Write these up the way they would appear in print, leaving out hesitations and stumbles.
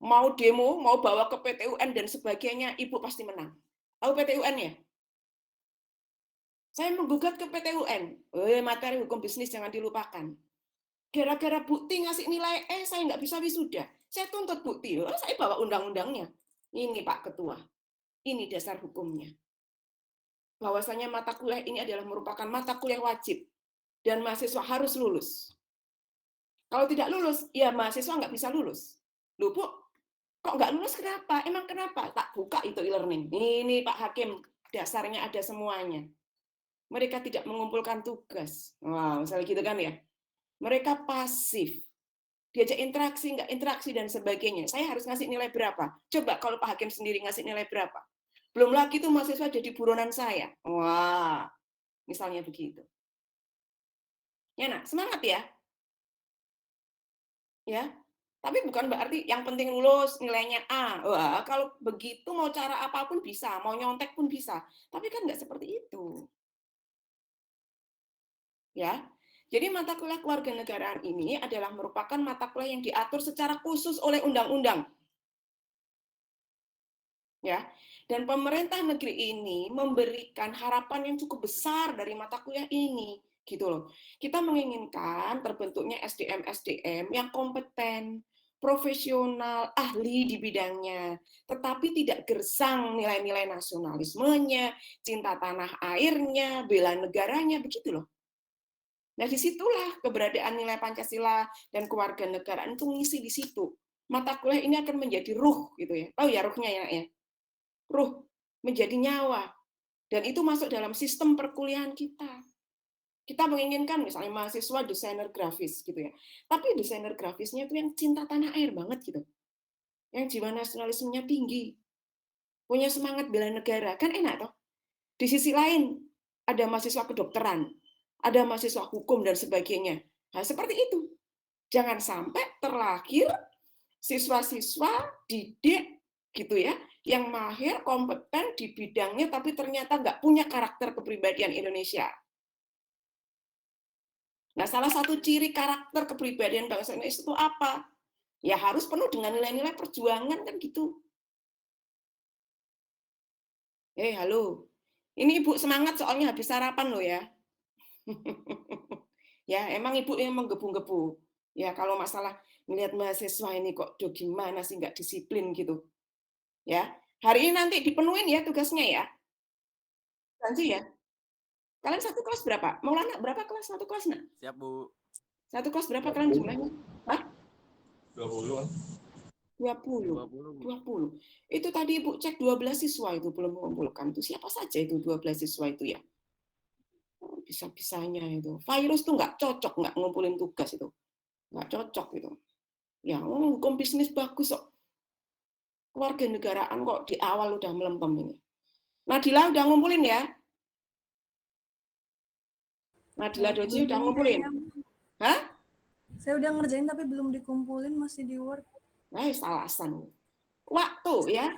Mau demo, mau bawa ke PT UN dan sebagainya, Ibu pasti menang. Tahu PT UN ya? Saya menggugat ke PT UN. Materi hukum bisnis jangan dilupakan. Gara-gara bukti ngasih nilai saya nggak bisa wisuda. Saya tuntut bukti. Saya bawa undang-undangnya. Ini Pak Ketua. Ini dasar hukumnya. Bahwasanya mata kuliah ini adalah merupakan mata kuliah wajib. Dan mahasiswa harus lulus. Kalau tidak lulus, ya mahasiswa nggak bisa lulus. Loh, Bu, kok nggak lulus kenapa? Emang kenapa? Tak buka itu e-learning. Ini Pak Hakim, dasarnya ada semuanya. Mereka tidak mengumpulkan tugas. Wah, misalnya gitu kan ya. Mereka pasif. Diajak interaksi, nggak interaksi, dan sebagainya. Saya harus ngasih nilai berapa? Coba kalau Pak Hakim sendiri ngasih nilai berapa? Belum lagi tuh mahasiswa jadi buronan saya. Wah, misalnya begitu. Ya, nah, semangat ya. Ya, tapi bukan berarti yang penting lulus nilainya A. Wah, kalau begitu mau cara apapun bisa, mau nyontek pun bisa. Tapi kan nggak seperti itu. Ya. Jadi mata kuliah kewarganegaraan ini adalah merupakan mata kuliah yang diatur secara khusus oleh undang-undang. Ya. Dan pemerintah negeri ini memberikan harapan yang cukup besar dari mata kuliah ini, gitu loh. Kita menginginkan terbentuknya SDM-SDM yang kompeten, profesional, ahli di bidangnya, tetapi tidak gersang nilai-nilai nasionalismenya, cinta tanah airnya, bela negaranya, begitu loh. Nah, disitulah keberadaan nilai Pancasila dan kewarganegaraan itu ngisi di situ. Mata kuliah ini akan menjadi ruh, gitu ya. Tahu ya ruhnya ya? Ruh, menjadi nyawa. Dan itu masuk dalam sistem perkuliahan kita. Kita menginginkan misalnya mahasiswa desainer grafis, gitu ya. Tapi desainer grafisnya itu yang cinta tanah air banget, gitu. Yang jiwa nasionalismenya tinggi. Punya semangat bela negara. Kan enak, toh? Di sisi lain, ada mahasiswa kedokteran, ada mahasiswa hukum dan sebagainya. Nah, seperti itu. Jangan sampai terlahir siswa-siswa didik gitu ya, yang mahir, kompeten di bidangnya, tapi ternyata nggak punya karakter kepribadian Indonesia. Nah, salah satu ciri karakter kepribadian bangsa Indonesia itu apa? Ya harus penuh dengan nilai-nilai perjuangan kan gitu. Halo. Ini Ibu semangat soalnya habis sarapan loh ya. Ya, emang Ibu yang menggebu-gebu. Ya, kalau masalah melihat mahasiswa ini kok gimana sih nggak disiplin gitu. Ya, hari ini nanti dipenuhin ya tugasnya ya. Janji ya. Kalian satu kelas berapa? Maulana berapa kelas? Satu kelas nak? Siap, Bu. Satu kelas berapa kalian jumlahnya? Hah? 20. 20. 20, Bu. 20. Itu tadi Ibu cek 12 siswa itu belum mengumpulkan. Itu siapa saja itu 12 siswa itu ya? Bisa-bisanya itu. Virus tuh nggak cocok nggak ngumpulin tugas itu. Nggak cocok itu. Ya, hukum bisnis bagus kok. Kewarganegaraan kok di awal udah melempem ini. Nadila udah ngumpulin ya? Nadila Doji udah ngumpulin? Hah? Saya udah ngerjain tapi belum dikumpulin, masih di Word. Alasan. Waktu ya.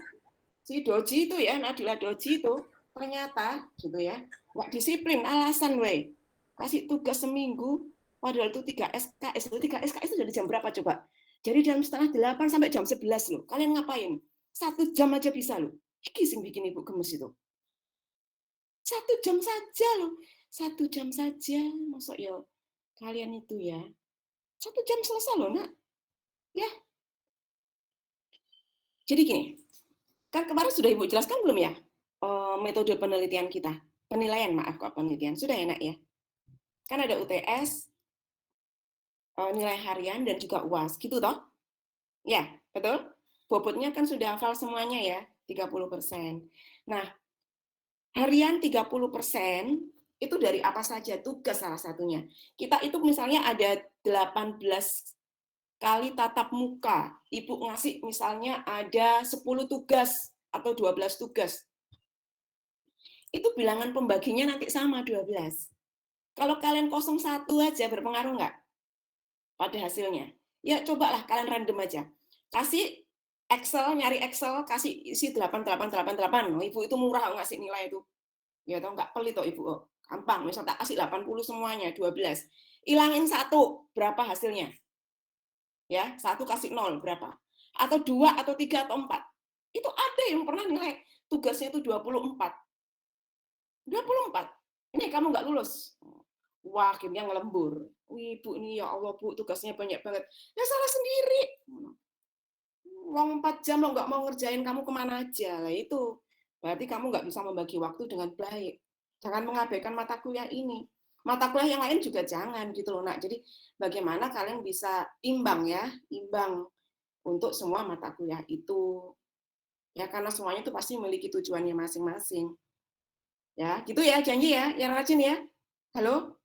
Si Doji itu ya, Nadila Doji itu ternyata gitu ya, nggak disiplin, alasan weh. Kasih tugas seminggu, padahal itu 3 SKS. 3 SKS itu dari jam berapa coba? Jadi jam setengah 8 sampai jam 11 loh. Kalian ngapain? 1 jam aja bisa loh. Iki sing bikin Ibu gemes itu. 1 jam saja loh. 1 jam saja. Masuk ya kalian itu ya. 1 jam selesai loh, nak. Ya. Jadi gini, kan kemarin sudah Ibu jelaskan belum ya? Metode penelitian kita. Penilaian, maaf kok penelitian. Sudah enak ya? Kan ada UTS, nilai harian, dan juga UAS. Gitu toh? Ya, betul? Bobotnya kan sudah hafal semuanya ya, 30%. Nah, harian 30% itu dari apa saja? Tugas salah satunya. Kita itu misalnya ada 18 kali tatap muka. Ibu ngasih misalnya ada 10 tugas atau 12 tugas. Itu bilangan pembaginya nanti sama 12. Kalau kalian 01 aja berpengaruh nggak pada hasilnya? Ya cobalah kalian random aja. Kasih Excel, nyari Excel, kasih isi 8888. Oh, Ibu itu murah ngasih nilai itu. Ya tau nggak pelit toh Ibu. Oh, gampang, misal tak kasih 80 semuanya, 12. Ilangin 1, berapa hasilnya? Ya, 1 kasih 0, berapa? atau 2 atau 3 atau 4. Itu ada yang pernah nilai tugasnya itu 24. 24. Ini kamu nggak lulus. Wah, akhirnya ngelembur. Wih, Bu, nih ya Allah, Bu, tugasnya banyak banget. Ya salah sendiri. Uang 4 jam lo nggak mau ngerjain, kamu kemana aja. Lah itu. Berarti kamu nggak bisa membagi waktu dengan baik. Jangan mengabaikan mata kuliah ini. Mata kuliah yang lain juga jangan gitu loh, Nak. Jadi bagaimana kalian bisa imbang ya, imbang untuk semua mata kuliah itu. Ya, karena semuanya itu pasti memiliki tujuannya masing-masing. Ya, gitu ya, janji ya, yang rajin ya. Halo?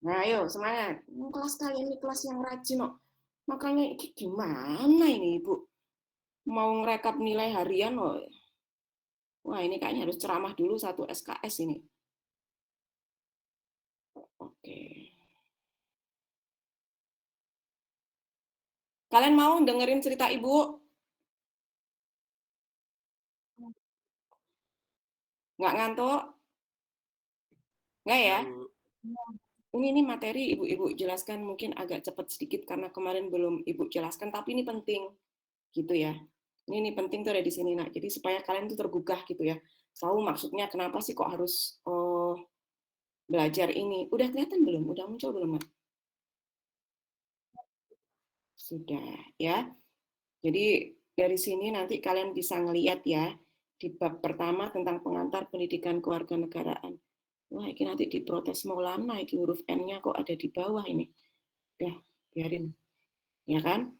Nah, ayo semangat. Kelas kalian ini kelas yang rajin kok. Makanya gimana ini Ibu? Mau ngerekap nilai harian loh. Wah, ini kayaknya harus ceramah dulu satu SKS ini. Oke. Kalian mau dengerin cerita Ibu? Nggak ngantuk? Nggak ya? Ini materi Ibu-Ibu jelaskan mungkin agak cepat sedikit karena kemarin belum Ibu jelaskan, tapi ini penting gitu ya. Ini penting tuh ada di sini, Nak. Jadi supaya kalian tuh tergugah gitu ya. Tahu maksudnya kenapa sih kok harus belajar ini. Udah kelihatan belum? Udah muncul belum, Nak? Sudah ya. Jadi dari sini nanti kalian bisa ngelihat ya di bab pertama tentang pengantar pendidikan kewarganegaraan. Wah, ini nanti diprotes Maulana, ini huruf N-nya kok ada di bawah ini. Ya, biarin. Ya kan?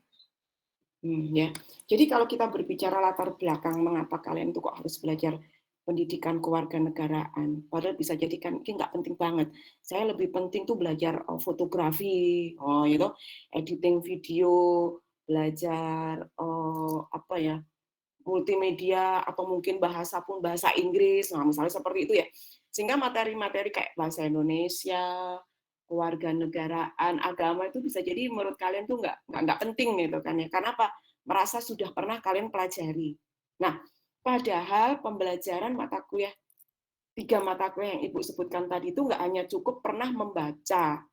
Ya. Jadi kalau kita berbicara latar belakang mengapa kalian tuh kok harus belajar pendidikan kewarganegaraan, padahal bisa jadi kan ini nggak penting banget. Saya lebih penting tuh belajar fotografi, gitu, editing video, belajar apa ya, multimedia atau mungkin bahasa pun bahasa Inggris, nah misalnya seperti itu ya. Sehingga materi-materi kayak bahasa Indonesia, kewarganegaraan, agama itu bisa jadi menurut kalian tuh nggak penting gitu kan ya. Karena apa? Merasa sudah pernah kalian pelajari. Nah, padahal pembelajaran mata kuliah 3 mata kuliah yang Ibu sebutkan tadi itu nggak hanya cukup pernah membaca,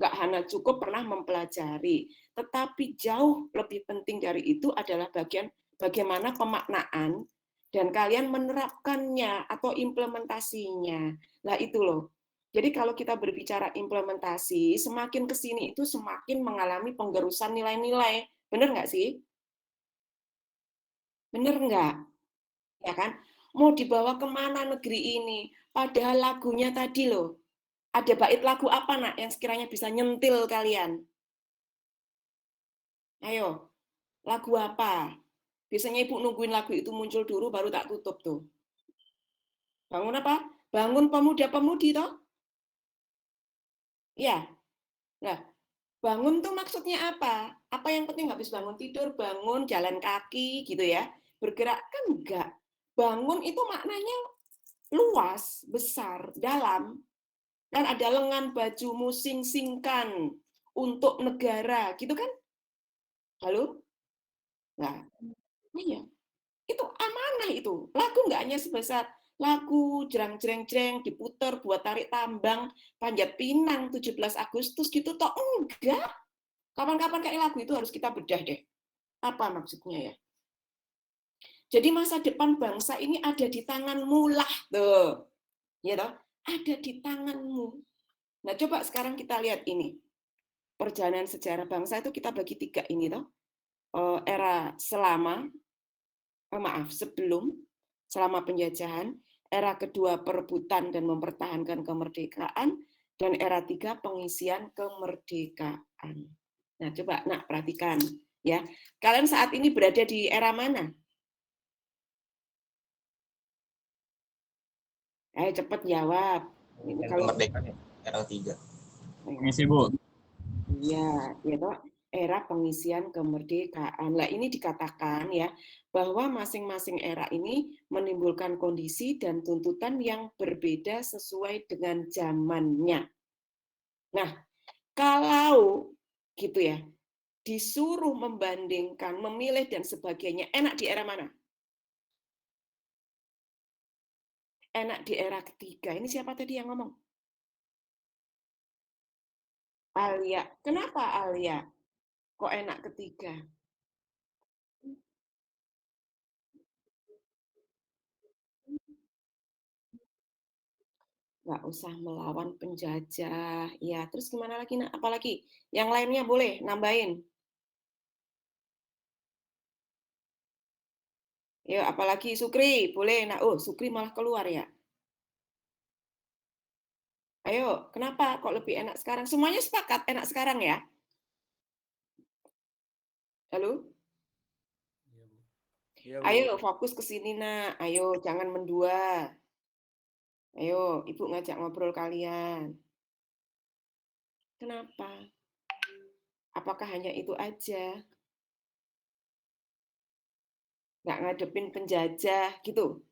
nggak hanya cukup pernah mempelajari, tetapi jauh lebih penting dari itu adalah bagian bagaimana pemaknaan dan kalian menerapkannya atau implementasinya. Lah itu loh. Jadi kalau kita berbicara implementasi, semakin ke sini itu semakin mengalami penggerusan nilai-nilai. Benar nggak sih? Benar nggak? Ya kan? Mau dibawa kemana negeri ini? Padahal lagunya tadi loh. Ada bait lagu apa, Nak, yang sekiranya bisa nyentil kalian? Ayo, lagu apa? Biasanya Ibu nungguin lagu itu muncul dulu baru tak tutup tuh. Bangun apa? Bangun pemuda-pemudi toh? Iya. Nah, bangun tuh maksudnya apa? Apa yang penting habis bangun tidur, bangun jalan kaki gitu ya. Bergerak kan enggak. Bangun itu maknanya luas, besar, dalam. Dan ada lengan bajumu sing-singkan untuk negara, gitu kan? Halo? Nah, iya. Itu amanah itu. Lagu nggak hanya sebesar lagu jreng-jreng-jreng diputer buat tarik tambang Panjat Pinang 17 Agustus gitu toh enggak. Kapan-kapan kayak lagu itu harus kita bedah deh. Apa maksudnya ya? Jadi masa depan bangsa ini ada di tanganmu lah tuh. Ya toh? Ada di tanganmu. Nah, coba sekarang kita lihat ini. Perjalanan sejarah bangsa itu kita bagi 3 ini toh. Era selama sebelum, selama penjajahan, era kedua perebutan dan mempertahankan kemerdekaan, dan era 3 pengisian kemerdekaan. Nah, coba nak perhatikan ya. Kalian saat ini berada di era mana? Ayo cepat jawab. Ini Dan kalau kemerdekaan ya, RL3. ya, Misi Bu. iya, ya toh, era pengisian kemerdekaan. Lah ini dikatakan ya bahwa masing-masing era ini menimbulkan kondisi dan tuntutan yang berbeda sesuai dengan zamannya. Nah, kalau gitu ya, disuruh membandingkan, memilih dan sebagainya, enak di era mana? Enak di era ketiga. Ini siapa tadi yang ngomong? Alia. Kenapa Alia? Kok enak ketiga? Nggak usah melawan penjajah. Ya, terus gimana lagi, Nak? Apalagi? Yang lainnya boleh nambahin. Ya, apalagi Sukri, boleh. Nah, oh, Sukri malah keluar ya. Ayo, kenapa kok lebih enak sekarang? Semuanya sepakat enak sekarang ya? Halo? Iya, Bu. Iya, Bu. Ayo, fokus ke sini, Nak. Ayo, jangan mendua. Ayo, Ibu ngajak ngobrol kalian. Kenapa? Apakah hanya itu aja? Nggak ngadepin penjajah, gitu.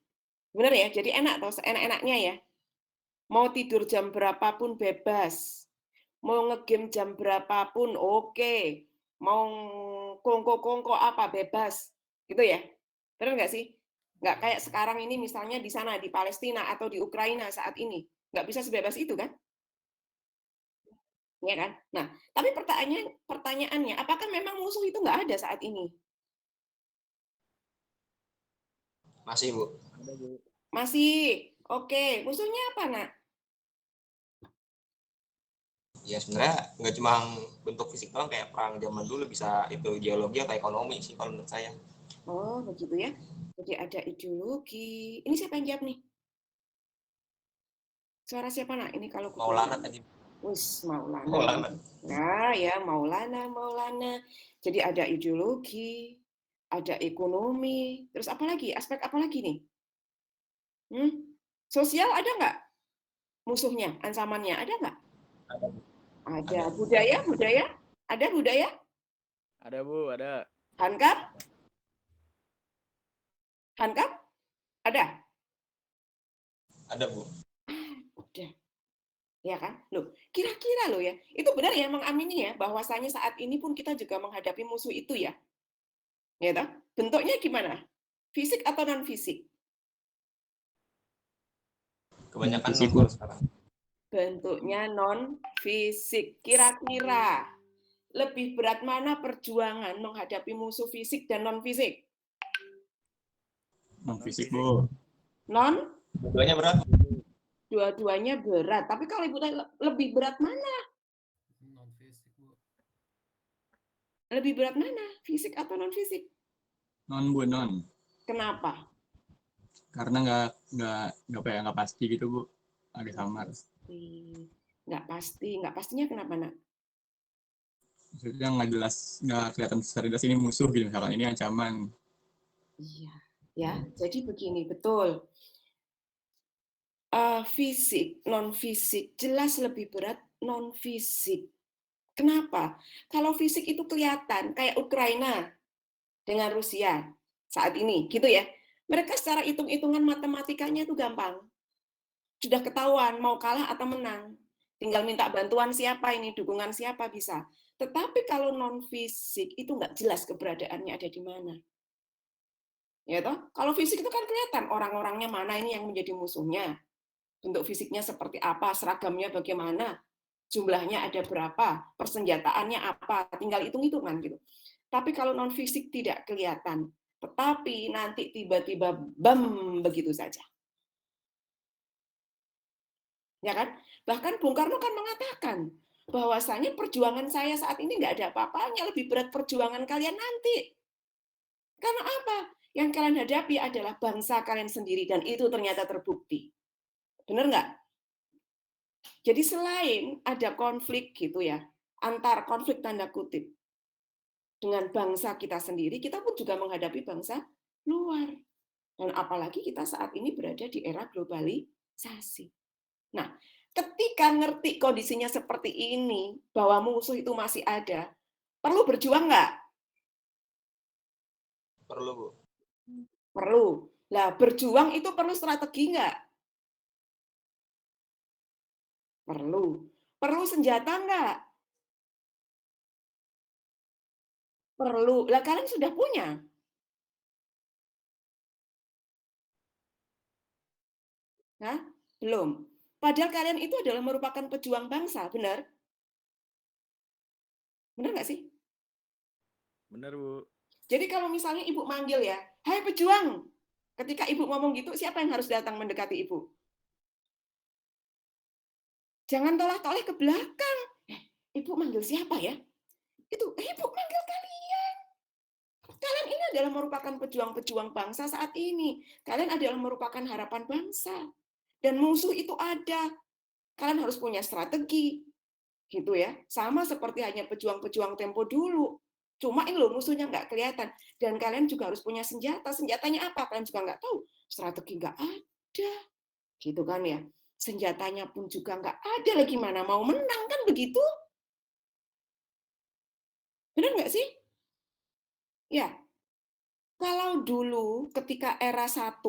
Bener ya? Jadi enak toh, seenak-enaknya ya. Mau tidur jam berapapun bebas. Mau ngegame jam berapapun oke. Mau kongko-kongko apa bebas. Gitu ya? Bener nggak sih? Nggak kayak sekarang ini misalnya di sana, di Palestina atau di Ukraina saat ini. Nggak bisa sebebas itu kan? Ya kan? Nah, tapi pertanyaannya, apakah memang musuh itu nggak ada saat ini? Masih, Bu. Ada, Bu. Masih. Oke, musuhnya apa, Nak? Ya sebenarnya nggak cuma bentuk fisik doang, kayak perang zaman dulu bisa itu ideologi atau ekonomi sih kalau menurut saya. Oh, begitu ya. Jadi ada ideologi. Ini siapa yang jawab nih? Suara siapa, Nak? Ini kalau Maulana kebanyakan. tadi. Wis, Maulana. Maulana. Nah, ya Maulana. Jadi ada ideologi, ada ekonomi, terus apa lagi? Aspek apa lagi nih? Sosial ada nggak musuhnya, ancamannya? Ada nggak? Ada, Bu. Ada. Ada. Budaya? Ada budaya? Ada, Bu, ada. Hankap? Hankap? Ada? Ada, Bu. Udah. Ya kan? Loh, kira-kira loh ya, itu benar ya mengamini ya, bahwasanya saat ini pun kita juga menghadapi musuh itu ya? Ya toh? Bentuknya gimana? Fisik atau non fisik? Kebanyakan Fisik, non Bu. sekarang. Bentuknya non fisik. Kira-kira lebih berat mana perjuangan menghadapi musuh fisik dan non fisik? Non fisik, Bu. Non, Dua-duanya berat. dua-duanya berat. Tapi kalau Ibu tanya lebih berat mana? Non fisik, Bu. Lebih berat mana? Fisik atau non fisik? Non, Bu, non. Kenapa? Karena nggak pasti gitu, Bu. Agak samar. Nggak pasti. Nggak pastinya kenapa, Nak? Maksudnya nggak jelas, nggak kelihatan secara jelas ini musuh gitu. Misalkan ini ancaman. Iya, ya. Jadi begini, betul. Fisik, non fisik, jelas lebih berat non fisik. Kenapa? Kalau fisik itu kelihatan, kayak Ukraina dengan Rusia saat ini, gitu ya. Mereka secara hitung-hitungan matematikanya itu gampang. Sudah ketahuan mau kalah atau menang. Tinggal minta bantuan siapa ini, dukungan siapa bisa. Tetapi kalau non fisik itu nggak jelas keberadaannya ada di mana. Ya toh? Kalau fisik itu kan kelihatan orang-orangnya mana ini yang menjadi musuhnya. Bentuk fisiknya seperti apa, seragamnya bagaimana, jumlahnya ada berapa, persenjataannya apa, tinggal hitung-hitungan gitu. Tapi kalau non fisik tidak kelihatan, tetapi nanti tiba-tiba bam begitu saja. Ya kan? Bahkan Bung Karno kan mengatakan bahwasanya perjuangan saya saat ini nggak ada apa-apanya, lebih berat perjuangan kalian nanti. Karena apa? Yang kalian hadapi adalah bangsa kalian sendiri dan itu ternyata terbukti. Benar nggak? Jadi selain ada konflik gitu ya, antar konflik tanda kutip dengan bangsa kita sendiri, kita pun juga menghadapi bangsa luar. Dan apalagi kita saat ini berada di era globalisasi. Nah, ketika ngerti kondisinya seperti ini, bahwa musuh itu masih ada, perlu berjuang nggak? Perlu, Bu. Perlu. Lah, berjuang itu perlu strategi nggak? Perlu. Perlu senjata nggak? Perlu. Lah, kalian sudah punya. Hah? Belum. Padahal kalian itu adalah merupakan pejuang bangsa, benar? Benar nggak sih? Benar, Bu. Jadi kalau misalnya ibu manggil ya, hai pejuang. Ketika ibu ngomong gitu, siapa yang harus datang mendekati ibu? Jangan toleh-toleh ke belakang. Ibu manggil siapa ya? Itu, ibu manggil kalian. Kalian ini adalah merupakan pejuang-pejuang bangsa saat ini. Kalian adalah merupakan harapan bangsa. Dan musuh itu ada. Kalian harus punya strategi. Gitu ya. Sama seperti hanya pejuang-pejuang tempo dulu. Cuma ini loh musuhnya nggak kelihatan. Dan kalian juga harus punya senjata. Senjatanya apa? Kalian juga nggak tahu. Strategi nggak ada. Gitu kan ya. Senjatanya pun juga nggak ada lagi, mana mau menang kan begitu? Benar nggak sih? Ya, kalau dulu ketika era 1,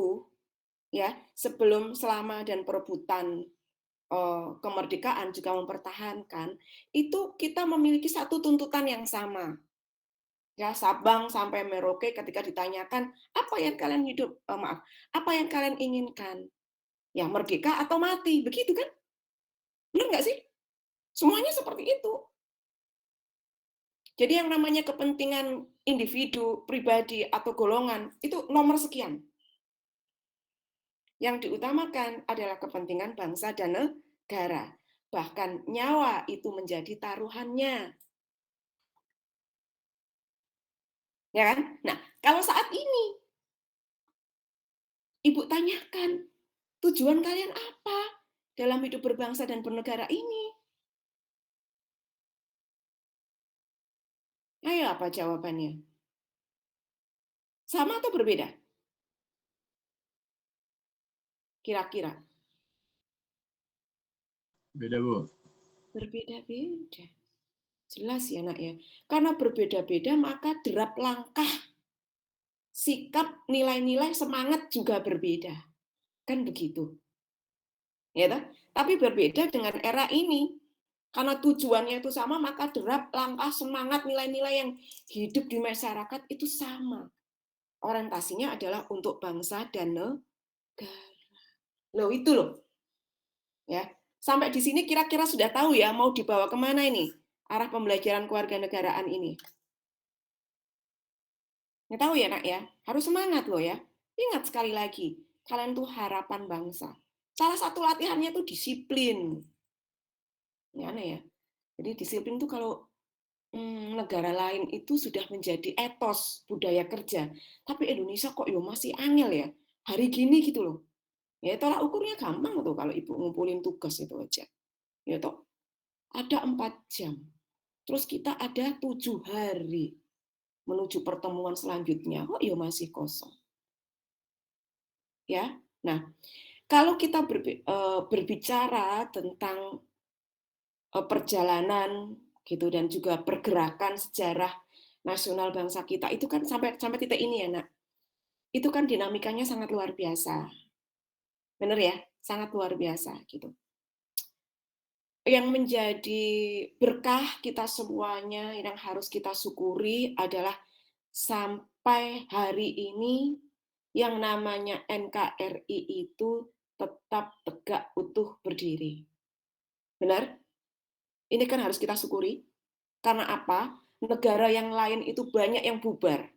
ya sebelum, selama, dan perebutan kemerdekaan juga mempertahankan, itu kita memiliki satu tuntutan yang sama. Ya, Sabang sampai Merauke ketika ditanyakan apa yang kalian apa yang kalian inginkan? Ya merdeka atau mati, begitu kan? Benar nggak sih? Semuanya seperti itu. Jadi yang namanya kepentingan individu, pribadi, atau golongan, itu nomor sekian. Yang diutamakan adalah kepentingan bangsa dan negara. Bahkan nyawa itu menjadi taruhannya. Ya kan? Nah, kalau saat ini, Ibu tanyakan, tujuan kalian apa dalam hidup berbangsa dan bernegara ini? Ayo, apa jawabannya? Sama atau berbeda? Kira-kira? Beda, Bu. Berbeda-beda. Jelas ya, Nak ya. Karena berbeda-beda, maka derap langkah, sikap, nilai-nilai, semangat juga berbeda. Kan begitu. Ya toh? Tapi berbeda dengan era ini. Karena tujuannya itu sama, maka derap, langkah, semangat, nilai-nilai yang hidup di masyarakat itu sama. Orientasinya adalah untuk bangsa dan negara. Loh, itu loh. Ya. Sampai di sini kira-kira sudah tahu ya mau dibawa kemana ini arah pembelajaran kewarganegaraan ini. Nggak tahu ya, Nak ya. Harus semangat loh ya. Ingat sekali lagi, kalian tuh harapan bangsa. Salah satu latihannya tuh disiplin. Ini aneh ya. Jadi disiplin tuh kalau negara lain itu sudah menjadi etos budaya kerja, tapi Indonesia kok yo masih angel ya. Hari gini gitu loh. Ya tolak ukurnya gampang tuh kalau Ibu ngumpulin tugas itu aja. Ya toh, ada 4 jam. Terus kita ada 7 hari menuju pertemuan selanjutnya. Kok yo masih kosong. Ya. Nah, kalau kita berbicara tentang perjalanan gitu dan juga pergerakan sejarah nasional bangsa kita itu kan sampai titik ini ya, Nak. Itu kan dinamikanya sangat luar biasa. Benar ya? Sangat luar biasa gitu. Yang menjadi berkah kita semuanya yang harus kita syukuri adalah sampai hari ini yang namanya NKRI itu tetap tegak utuh berdiri. Benar? Ini kan harus kita syukuri. Karena apa? Negara yang lain itu banyak yang bubar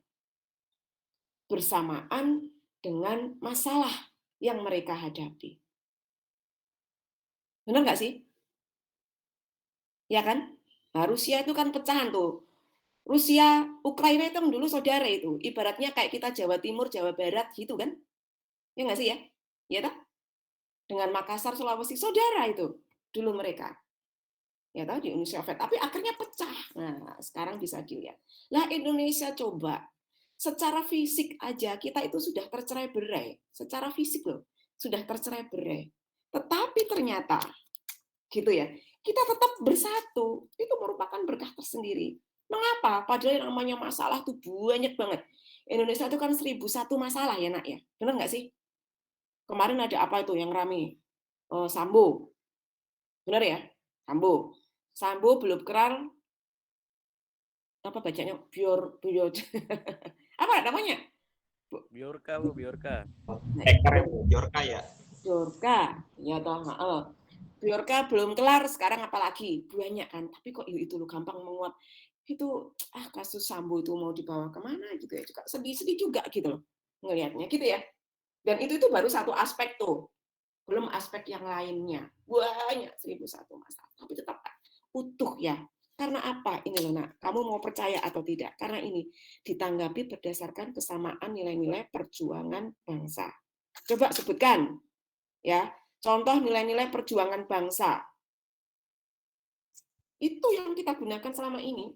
bersamaan dengan masalah yang mereka hadapi. Benar nggak sih? Ya kan? Nah, Rusia itu kan pecahan tuh. Rusia, Ukraina itu dulu saudara itu. Ibaratnya kayak kita Jawa Timur, Jawa Barat gitu kan? Ya nggak sih ya? Ya tak? Dengan Makassar, Sulawesi, saudara itu dulu mereka. Ya tahu di Uni Soviet, tapi akhirnya pecah. Nah, sekarang bisa dilihat. Lah Indonesia coba, secara fisik aja kita itu sudah tercerai-berai. Secara fisik loh, sudah tercerai-berai. Tetapi ternyata, gitu ya, kita tetap bersatu. Itu merupakan berkah tersendiri. Mengapa? Padahal yang namanya masalah tuh banyak banget. Indonesia itu kan 1001 masalah ya, Nak ya. Benar nggak sih? Kemarin ada apa itu yang rame? Sambo. Benar ya? Sambo. Sambo belum kelar apa bacanya bior apa namanya Biorka, Bu, Biorka. Biorka ya. Biorka ya toh Biorka belum kelar sekarang apalagi banyak kan tapi kok itu lo gampang menguap itu kasus Sambo itu mau dibawa kemana gitu ya juga sedih-sedih juga gitu loh ngelihatnya gitu ya dan itu baru satu aspek tuh Belum aspek yang lainnya. Banyak 1001 masalah. Tapi tetap utuh ya. Karena apa? Ini loh nak, kamu mau percaya atau tidak? Karena ini ditanggapi berdasarkan kesamaan nilai-nilai perjuangan bangsa. Coba sebutkan ya, contoh nilai-nilai perjuangan bangsa. Itu yang kita gunakan selama ini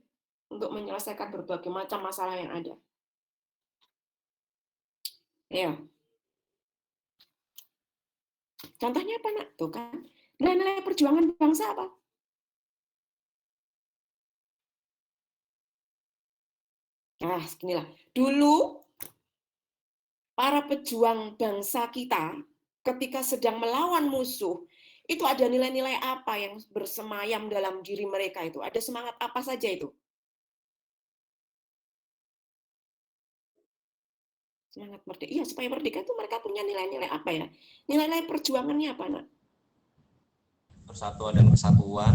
untuk menyelesaikan berbagai macam masalah yang ada. Ya. Contohnya apa nak? Tuh kan, nilai-nilai perjuangan bangsa apa? Nah, seginilah. Dulu para pejuang bangsa kita ketika sedang melawan musuh, itu ada nilai-nilai apa yang bersemayam dalam diri mereka itu? Ada semangat apa saja itu? Semangat merdeka. Iya, supaya merdeka itu mereka punya nilai-nilai apa ya? Nilai-nilai perjuangannya apa, nak? Persatuan dan kesatuan,